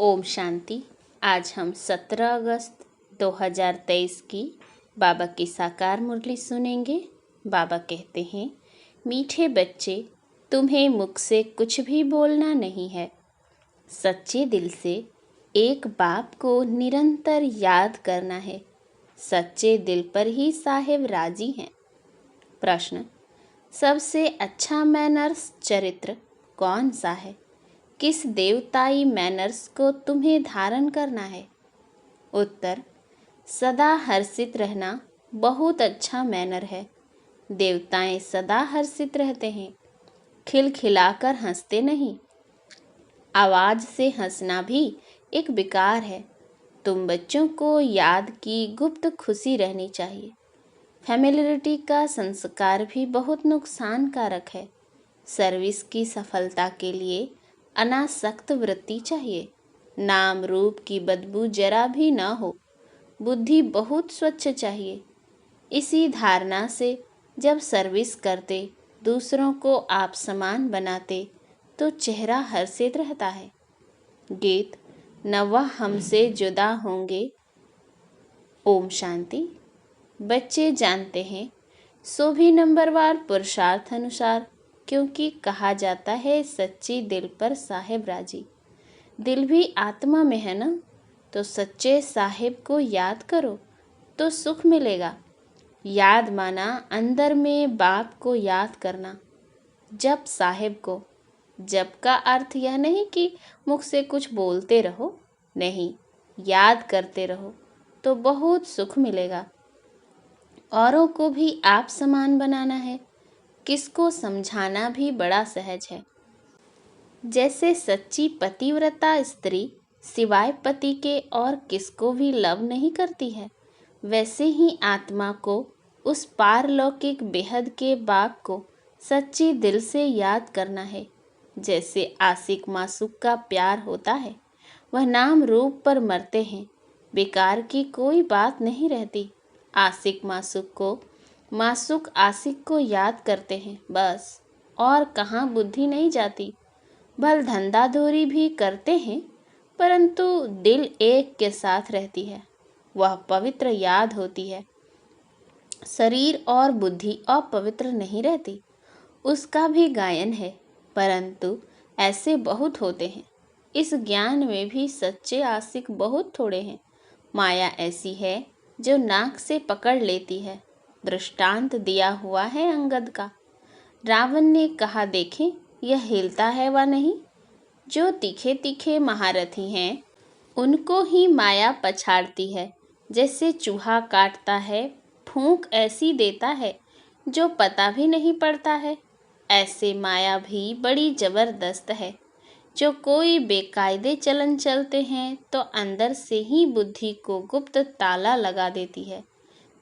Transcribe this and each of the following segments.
ओम शांति। आज हम 17 अगस्त 2023 की बाबा की साकार मुरली सुनेंगे। बाबा कहते हैं, मीठे बच्चे, तुम्हें मुख से कुछ भी बोलना नहीं है। सच्चे दिल से एक बाप को निरंतर याद करना है। सच्चे दिल पर ही साहेब राजी हैं। प्रश्न, सबसे अच्छा मैनर्स चरित्र कौन सा है? किस देवताई मैनर्स को तुम्हें धारण करना है? उत्तर, सदा हर्षित रहना बहुत अच्छा मैनर है। देवताएं सदा हर्षित रहते हैं, खिलखिलाकर हंसते नहीं। आवाज से हंसना भी एक विकार है। तुम बच्चों को याद की गुप्त खुशी रहनी चाहिए। फैमिलियरिटी का संस्कार भी बहुत नुकसानकारक है। सर्विस की सफलता के लिए अनासक्त वृत्ति चाहिए। नाम रूप की बदबू जरा भी न हो। बुद्धि बहुत स्वच्छ चाहिए। इसी धारणा से जब सर्विस करते, दूसरों को आप समान बनाते, तो चेहरा हर्षित रहता है। गीत, न वह हमसे जुदा होंगे। ओम शांति। बच्चे जानते हैं, सो भी नंबरवार पुरुषार्थ अनुसार, क्योंकि कहा जाता है सच्ची दिल पर साहेब राजी। दिल भी आत्मा में है ना, तो सच्चे साहेब को याद करो तो सुख मिलेगा। याद माना अंदर में बाप को याद करना। जब साहेब को, जब का अर्थ यह नहीं कि मुख से कुछ बोलते रहो, नहीं, याद करते रहो तो बहुत सुख मिलेगा। औरों को भी आप समान बनाना है। किसको समझाना भी बड़ा सहज है। जैसे सच्ची पतिव्रता स्त्री सिवाय पति के और किसको भी लव नहीं करती है, वैसे ही आत्मा को उस पारलौकिक बेहद के बाप को सच्ची दिल से याद करना है। जैसे आशिक मासूक का प्यार होता है, वह नाम रूप पर मरते हैं, बेकार की कोई बात नहीं रहती। आशिक मासूक को, मासूक आशिक को याद करते हैं बस, और कहाँ बुद्धि नहीं जाती। भल धंधाधोरी भी करते हैं, परंतु दिल एक के साथ रहती है, वह पवित्र याद होती है। शरीर और बुद्धि अपवित्र नहीं रहती। उसका भी गायन है, परंतु ऐसे बहुत होते हैं। इस ज्ञान में भी सच्चे आशिक बहुत थोड़े हैं। माया ऐसी है जो नाक से पकड़ लेती है। दृष्टांत दिया हुआ है अंगद का। रावण ने कहा, देखें यह हिलता है व नहीं। जो तीखे तीखे महारथी हैं, उनको ही माया पछाड़ती है। जैसे चूहा काटता है, फूंक ऐसी देता है जो पता भी नहीं पड़ता है। ऐसे माया भी बड़ी जबरदस्त है। जो कोई बेकायदे चलन चलते हैं, तो अंदर से ही बुद्धि को गुप्त ताला लगा देती है।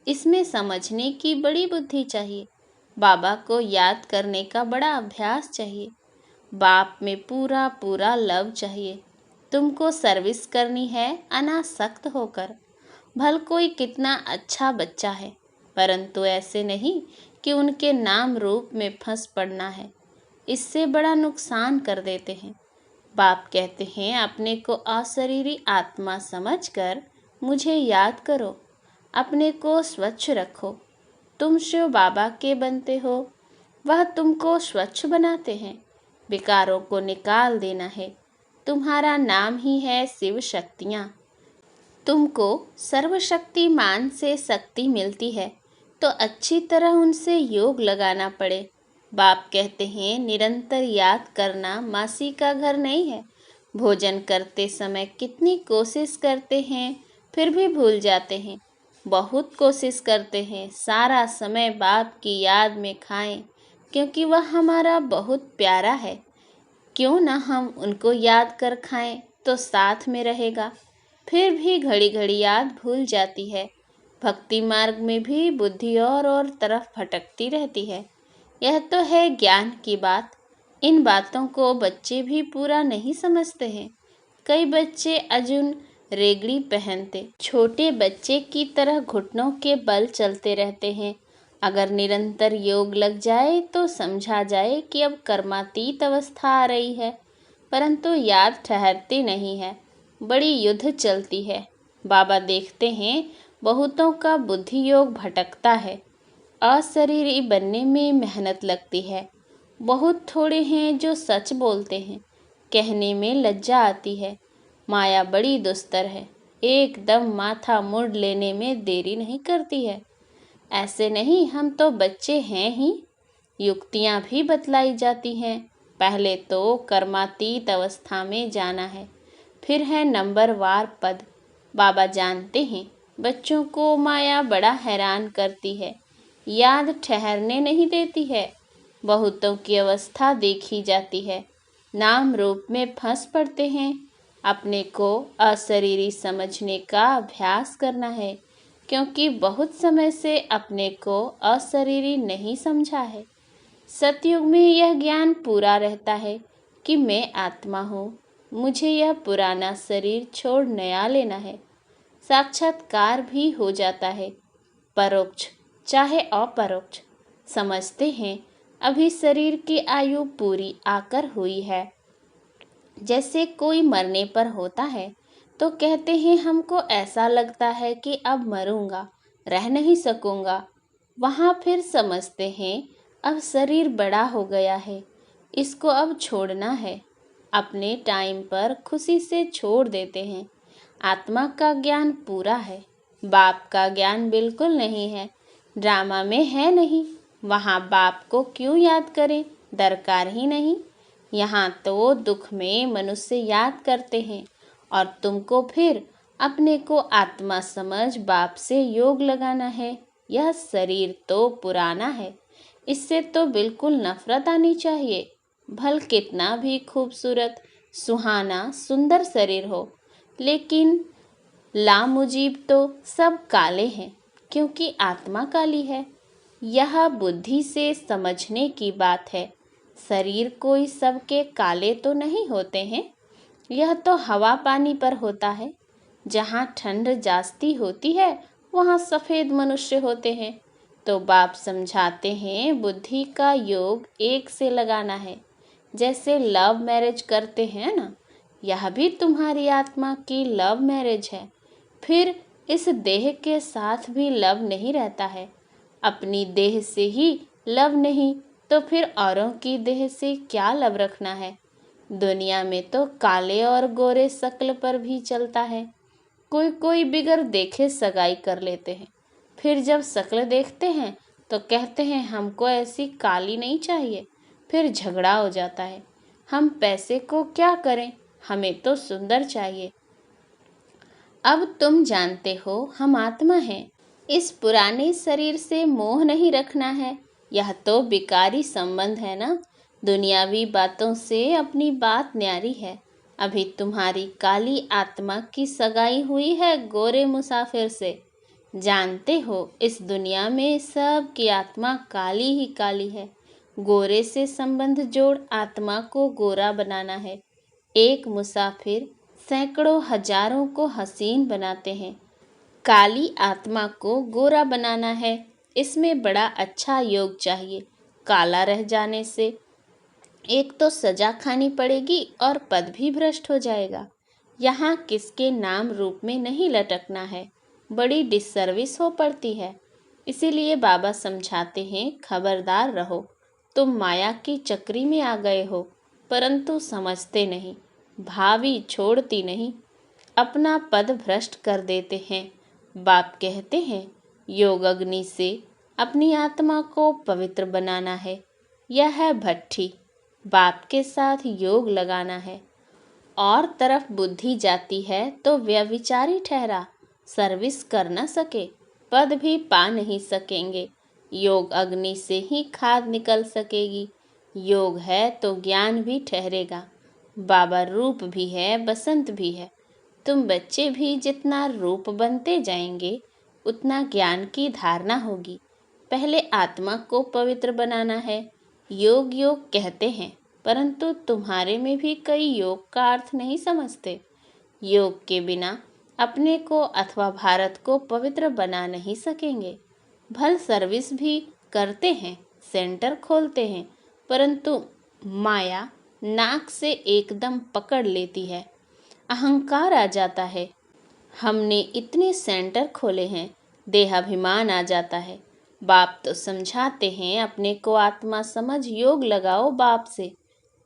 इसमें समझने की बड़ी बुद्धि चाहिए। बाबा को याद करने का बड़ा अभ्यास चाहिए। बाप में पूरा पूरा लव चाहिए। तुमको सर्विस करनी है अनासक्त होकर। भल कोई कितना अच्छा बच्चा है, परंतु ऐसे नहीं कि उनके नाम रूप में फंस पड़ना है। इससे बड़ा नुकसान कर देते हैं। बाप कहते हैं, अपने को अशरीरी आत्मा समझकर मुझे याद करो। अपने को स्वच्छ रखो। तुम शिव बाबा के बनते हो, वह तुमको स्वच्छ बनाते हैं। विकारों को निकाल देना है। तुम्हारा नाम ही है शिव शक्तियाँ। तुमको सर्वशक्तिमान से शक्ति मिलती है, तो अच्छी तरह उनसे योग लगाना पड़े। बाप कहते हैं, निरंतर याद करना मासी का घर नहीं है। भोजन करते समय कितनी कोशिश करते हैं, फिर भी भूल जाते हैं। बहुत कोशिश करते हैं सारा समय बाप की याद में खाएं, क्योंकि वह हमारा बहुत प्यारा है। क्यों ना हम उनको याद कर खाएं, तो साथ में रहेगा। फिर भी घड़ी घड़ी याद भूल जाती है। भक्ति मार्ग में भी बुद्धि और तरफ भटकती रहती है। यह तो है ज्ञान की बात। इन बातों को बच्चे भी पूरा नहीं समझते हैं। कई बच्चे अजून रेगड़ी पहनते, छोटे बच्चे की तरह घुटनों के बल चलते रहते हैं। अगर निरंतर योग लग जाए तो समझा जाए कि अब कर्मातीत अवस्था आ रही है, परंतु याद ठहरती नहीं है। बड़ी युद्ध चलती है। बाबा देखते हैं बहुतों का बुद्धि योग भटकता है, अशरीरी बनने में मेहनत लगती है। बहुत थोड़े हैं जो सच बोलते हैं, कहने में लज्जा आती है। माया बड़ी दुस्तर है, एकदम माथा मुड़ लेने में देरी नहीं करती है। ऐसे नहीं, हम तो बच्चे हैं ही। युक्तियाँ भी बतलाई जाती हैं। पहले तो कर्मातीत अवस्था में जाना है, फिर है नंबरवार पद। बाबा जानते हैं बच्चों को माया बड़ा हैरान करती है, याद ठहरने नहीं देती है। बहुतों की अवस्था देखी जाती है, नाम रूप में फंस पड़ते हैं। अपने को अशरीरी समझने का अभ्यास करना है, क्योंकि बहुत समय से अपने को अशरीरी नहीं समझा है। सतयुग में यह ज्ञान पूरा रहता है कि मैं आत्मा हूँ, मुझे यह पुराना शरीर छोड़ नया लेना है। साक्षात्कार भी हो जाता है, परोक्ष चाहे अपरोक्ष। समझते हैं अभी शरीर की आयु पूरी आकर हुई है। जैसे कोई मरने पर होता है तो कहते हैं हमको ऐसा लगता है कि अब मरूंगा, रह नहीं सकूंगा। वहाँ फिर समझते हैं अब शरीर बड़ा हो गया है, इसको अब छोड़ना है। अपने टाइम पर खुशी से छोड़ देते हैं। आत्मा का ज्ञान पूरा है, बाप का ज्ञान बिल्कुल नहीं है। ड्रामा में है नहीं, वहाँ बाप को क्यों याद करें, दरकार ही नहीं। यहाँ तो दुख में मनुष्य याद करते हैं और तुमको फिर अपने को आत्मा समझ बाप से योग लगाना है। यह शरीर तो पुराना है, इससे तो बिल्कुल नफरत आनी चाहिए। भल कितना भी खूबसूरत, सुहाना, सुंदर शरीर हो, लेकिन लामुजीब तो सब काले हैं, क्योंकि आत्मा काली है। यह बुद्धि से समझने की बात है। शरीर कोई सबके काले तो नहीं होते हैं, यह तो हवा पानी पर होता है। जहाँ ठंड जास्ती होती है वहाँ सफ़ेद मनुष्य होते हैं। तो बाप समझाते हैं बुद्धि का योग एक से लगाना है। जैसे लव मैरिज करते हैं ना, यह भी तुम्हारी आत्मा की लव मैरिज है। फिर इस देह के साथ भी लव नहीं रहता है। अपनी देह से ही लव नहीं तो फिर औरों की देह से क्या लव रखना है। दुनिया में तो काले और गोरे शक्ल पर भी चलता है। कोई कोई बिगर देखे सगाई कर लेते हैं, फिर जब शक्ल देखते हैं तो कहते हैं हमको ऐसी काली नहीं चाहिए। फिर झगड़ा हो जाता है, हम पैसे को क्या करें, हमें तो सुंदर चाहिए। अब तुम जानते हो हम आत्मा हैं, इस पुराने शरीर से मोह नहीं रखना है। यह तो बेकारी संबंध है ना, दुनियावी बातों से अपनी बात न्यारी है। अभी तुम्हारी काली आत्मा की सगाई हुई है गोरे मुसाफिर से। जानते हो इस दुनिया में सब की आत्मा काली ही काली है। गोरे से संबंध जोड़ आत्मा को गोरा बनाना है। एक मुसाफिर सैकड़ों हजारों को हसीन बनाते हैं, काली आत्मा को गोरा बनाना है। इसमें बड़ा अच्छा योग चाहिए। काला रह जाने से एक तो सजा खानी पड़ेगी और पद भी भ्रष्ट हो जाएगा। यहाँ किसके नाम रूप में नहीं लटकना है, बड़ी डिससर्विस हो पड़ती है। इसीलिए बाबा समझाते हैं खबरदार रहो, तुम माया की चक्री में आ गए हो, परंतु समझते नहीं, भावी छोड़ती नहीं, अपना पद भ्रष्ट कर देते हैं। बाप कहते हैं योग अग्नि से अपनी आत्मा को पवित्र बनाना है। यह है भट्ठी, बाप के साथ योग लगाना है। और तरफ बुद्धि जाती है तो व्यभिचारी ठहरा, सर्विस कर न सके, पद भी पा नहीं सकेंगे। योग अग्नि से ही खाद निकल सकेगी। योग है तो ज्ञान भी ठहरेगा। बाबा रूप भी है, बसंत भी है। तुम बच्चे भी जितना रूप बनते जाएंगे उतना ज्ञान की धारणा होगी। पहले आत्मा को पवित्र बनाना है। योग योग कहते हैं, परंतु तुम्हारे में भी कई योग का अर्थ नहीं समझते। योग के बिना अपने को अथवा भारत को पवित्र बना नहीं सकेंगे। भल सर्विस भी करते हैं, सेंटर खोलते हैं, परंतु माया नाक से एकदम पकड़ लेती है। अहंकार आ जाता है। हमने इतने सेंटर खोले हैं, देहाभिमान आ जाता है। बाप तो समझाते हैं अपने को आत्मा समझ, योग लगाओ बाप से,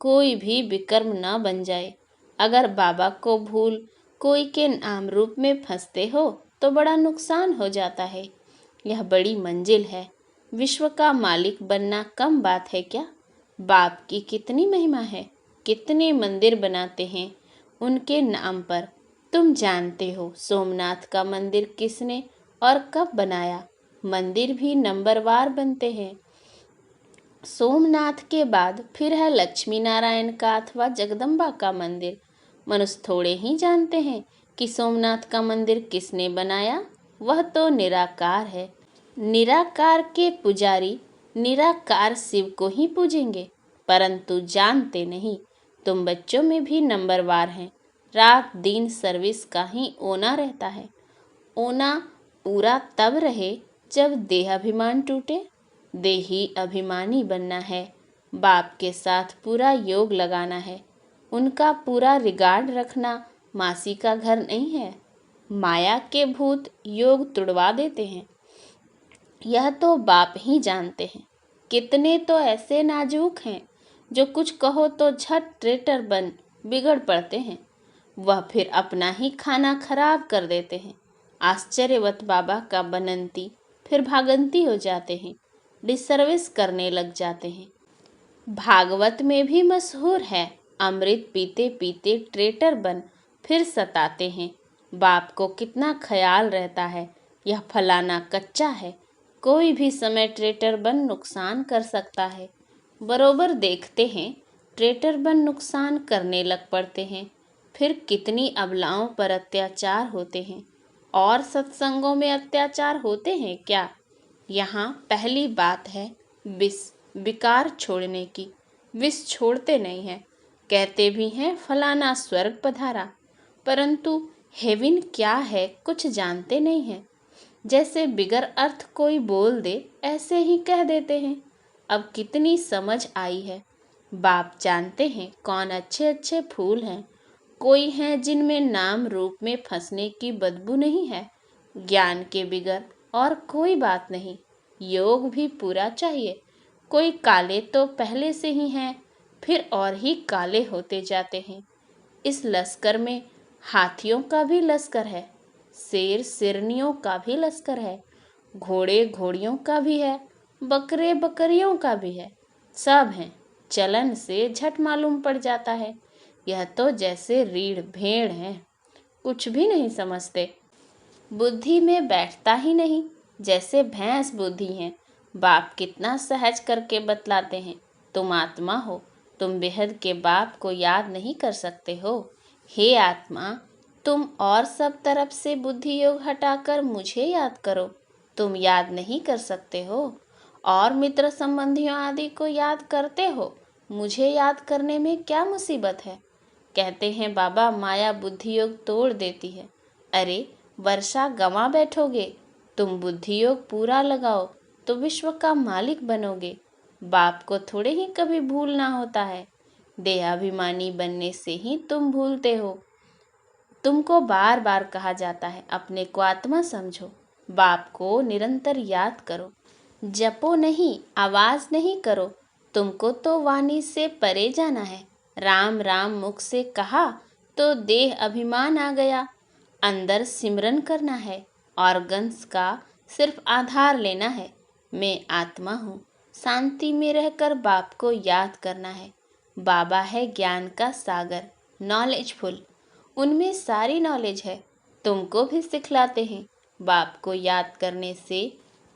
कोई भी विकर्म ना बन जाए। अगर बाबा को भूल कोई के नाम रूप में फंसते हो तो बड़ा नुकसान हो जाता है। यह बड़ी मंजिल है। विश्व का मालिक बनना कम बात है क्या? बाप की कितनी महिमा है, कितने मंदिर बनाते हैं उनके नाम पर। तुम जानते हो सोमनाथ का मंदिर किसने और कब बनाया? मंदिर भी नंबरवार बनते हैं। सोमनाथ के बाद फिर है लक्ष्मी नारायण का अथवा जगदम्बा का मंदिर। मनुष्य थोड़े ही जानते हैं कि सोमनाथ का मंदिर किसने बनाया। वह तो निराकार है। निराकार के पुजारी निराकार शिव को ही पूजेंगे, परंतु जानते नहीं तुम बच्चों में भी नंबरवार हैं। रात दिन सर्विस का ही ओना रहता है। ओना पूरा तब रहे जब देहाभिमान टूटे। देही अभिमानी बनना है। बाप के साथ पूरा योग लगाना है। उनका पूरा रिगार्ड रखना। मासी का घर नहीं है। माया के भूत योग तुड़वा देते हैं। यह तो बाप ही जानते हैं। कितने तो ऐसे नाजुक हैं जो कुछ कहो तो झट ट्रेटर बन बिगड़ पड़ते हैं। वह फिर अपना ही खाना खराब कर देते हैं। आश्चर्यवत बाबा का बनंती फिर भागंती हो जाते हैं, डिसर्विस करने लग जाते हैं। भागवत में भी मशहूर है, अमृत पीते पीते ट्रेटर बन फिर सताते हैं। बाप को कितना ख्याल रहता है, यह फलाना कच्चा है, कोई भी समय ट्रेटर बन नुकसान कर सकता है। बरोबर देखते हैं ट्रेटर बन नुकसान करने लग पड़ते हैं। फिर कितनी अबलाओं पर अत्याचार होते हैं। और सत्संगों में अत्याचार होते हैं क्या? यहाँ पहली बात है विकार छोड़ने की। विष छोड़ते नहीं हैं। कहते भी हैं फलाना स्वर्ग पधारा, परंतु हेवन क्या है कुछ जानते नहीं हैं। जैसे बिगर अर्थ कोई बोल दे ऐसे ही कह देते हैं। अब कितनी समझ आई है। बाप जानते हैं कौन अच्छे अच्छे फूल हैं। कोई हैं जिनमें नाम रूप में फंसने की बदबू नहीं है। ज्ञान के बिगर और कोई बात नहीं। योग भी पूरा चाहिए। कोई काले तो पहले से ही हैं, फिर और ही काले होते जाते हैं। इस लश्कर में हाथियों का भी लश्कर है, शेर शेरनियों का भी लश्कर है, घोड़े घोड़ियों का भी है, बकरे बकरियों का भी है। सब हैं। चलन से झट मालूम पड़ जाता है। यह तो जैसे रीढ़ भेड़ हैं, कुछ भी नहीं समझते। बुद्धि में बैठता ही नहीं, जैसे भैंस बुद्धि हैं। बाप कितना सहज करके बतलाते हैं, तुम आत्मा हो, तुम बेहद के बाप को याद नहीं कर सकते हो। हे आत्मा, तुम और सब तरफ से बुद्धि योग हटाकर मुझे याद करो। तुम याद नहीं कर सकते हो और मित्र संबंधियों आदि को याद करते हो। मुझे याद करने में क्या मुसीबत है? कहते हैं बाबा माया बुद्धि योग तोड़ देती है। अरे वर्षा गंवा बैठोगे, तुम बुद्धि योग पूरा लगाओ तो विश्व का मालिक बनोगे। बाप को थोड़े ही कभी भूलना होता है। देहाभिमानी बनने से ही तुम भूलते हो। तुमको बार बार कहा जाता है अपने को आत्मा समझो, बाप को निरंतर याद करो। जपो नहीं, आवाज नहीं करो। तुमको तो वाणी से परे जाना है। राम राम मुख से कहा तो देह अभिमान आ गया। अंदर सिमरन करना है। ऑर्गन्स का सिर्फ आधार लेना है। मैं आत्मा हूँ। शांति में रहकर बाप को याद करना है। बाबा है ज्ञान का सागर, नॉलेजफुल। उनमें सारी नॉलेज है। तुमको भी सिखलाते हैं। बाप को याद करने से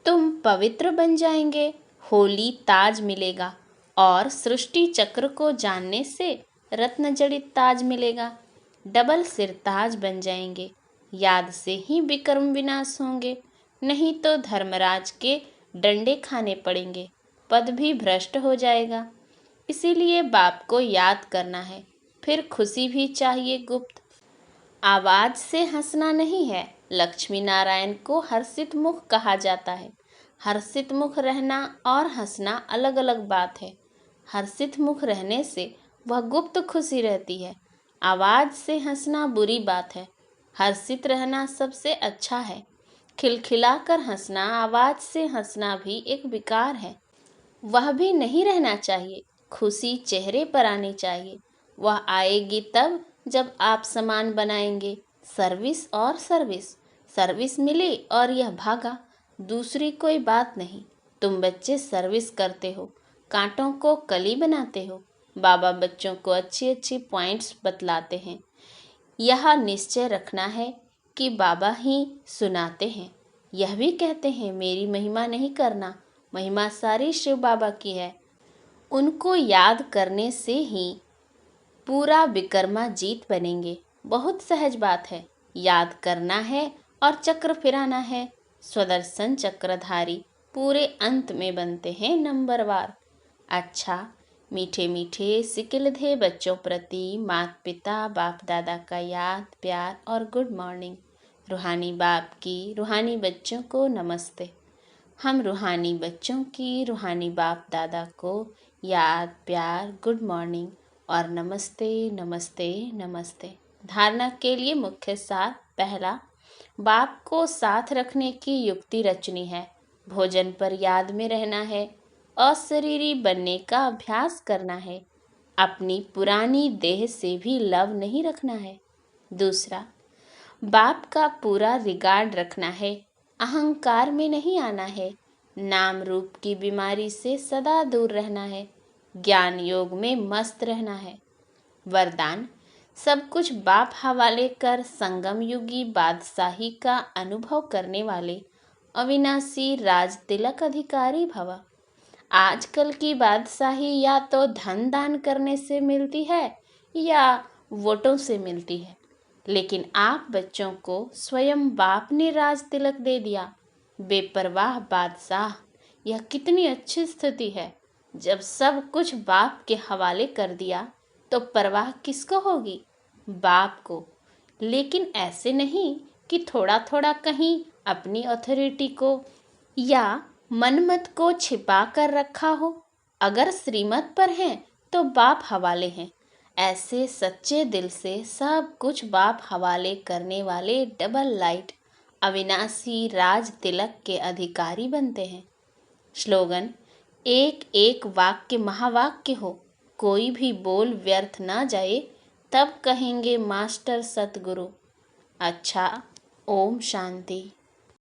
तुम पवित्र बन जाएंगे, होली ताज मिलेगा। और सृष्टि चक्र को जानने से रत्न जड़ित ताज मिलेगा। डबल सिर ताज बन जाएंगे। याद से ही विक्रम विनाश होंगे, नहीं तो धर्मराज के डंडे खाने पड़ेंगे, पद भी भ्रष्ट हो जाएगा। इसीलिए बाप को याद करना है। फिर खुशी भी चाहिए गुप्त। आवाज से हंसना नहीं है। लक्ष्मी नारायण को हर्षित मुख कहा जाता है। हर्षित मुख रहना और हंसना अलग अलग बात है। हर्षित मुख रहने से वह गुप्त खुशी रहती है। आवाज़ से हंसना बुरी बात है, हर्षित रहना सबसे अच्छा है। खिलखिलाकर हंसना, आवाज़ से हंसना भी एक विकार है, वह भी नहीं रहना चाहिए। खुशी चेहरे पर आनी चाहिए। वह आएगी तब जब आप सामान बनाएंगे। सर्विस और सर्विस, सर्विस मिली और यह भागा, दूसरी कोई बात नहीं। तुम बच्चे सर्विस करते हो, कांटों को कली बनाते हो। बाबा बच्चों को अच्छी अच्छी पॉइंट्स बतलाते हैं। यह निश्चय रखना है कि बाबा ही सुनाते हैं। यह भी कहते हैं मेरी महिमा नहीं करना, महिमा सारी शिव बाबा की है। उनको याद करने से ही पूरा विकर्मा जीत बनेंगे। बहुत सहज बात है, याद करना है और चक्र फिराना है। स्वदर्शन चक्रधारी पूरे अंत में बनते हैं नंबरवार। अच्छा, मीठे मीठे सिकिलधे बच्चों प्रति माता पिता बाप दादा का याद प्यार और गुड मॉर्निंग। रूहानी बाप की रूहानी बच्चों को नमस्ते। हम रूहानी बच्चों की रूहानी बाप दादा को याद प्यार गुड मॉर्निंग और नमस्ते नमस्ते नमस्ते। धारणा के लिए मुख्य सार। पहला, बाप को साथ रखने की युक्ति रचनी है। भोजन पर याद में रहना है। अशरीरी बनने का अभ्यास करना है। अपनी पुरानी देह से भी लव नहीं रखना है। दूसरा, बाप का पूरा रिगार्ड रखना है। अहंकार में नहीं आना है। नाम रूप की बीमारी से सदा दूर रहना है। ज्ञान योग में मस्त रहना है। वरदान, सब कुछ बाप हवाले कर संगम युगी बादशाही का अनुभव करने वाले अविनाशी राज तिलक अधिकारी भव। आजकल की बादशाही या तो धन दान करने से मिलती है या वोटों से मिलती है, लेकिन आप बच्चों को स्वयं बाप ने राज तिलक दे दिया। बेपरवाह बादशाह, यह कितनी अच्छी स्थिति है। जब सब कुछ बाप के हवाले कर दिया तो परवाह किसको होगी? बाप को। लेकिन ऐसे नहीं कि थोड़ा थोड़ा कहीं अपनी अथॉरिटी को या मनमत को छिपा कर रखा हो। अगर श्रीमत पर हैं तो बाप हवाले हैं। ऐसे सच्चे दिल से सब कुछ बाप हवाले करने वाले डबल लाइट अविनाशी राज तिलक के अधिकारी बनते हैं। स्लोगन, एक एक वाक्य महावाक्य हो, कोई भी बोल व्यर्थ ना जाए, तब कहेंगे मास्टर सतगुरु। अच्छा, ओम शांति।